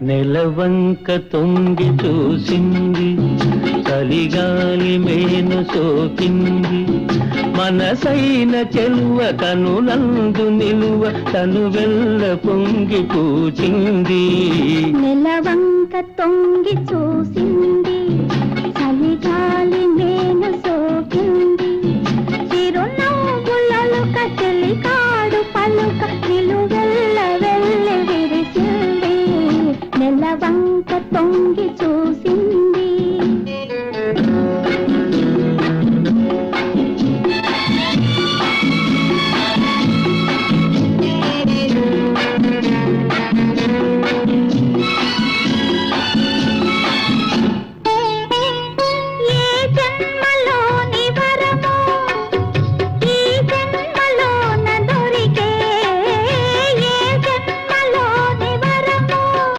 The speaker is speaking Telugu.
నెలవంక తొంగి చూసింది, చలిగాలి మేను సోకింది, మనసైన చెలువ కనులందు నిలువ తను వెల్ల పొంగి పూచింది. నెలవంక తొంగి చూసింది, చలిగాలి మేను సోకింది, చిరునవ్వులలుక చెలికాడు పలుక నిలువెల్ల వెళ్ళి విరిసింది. నెలవంక తొంగి చూసింది.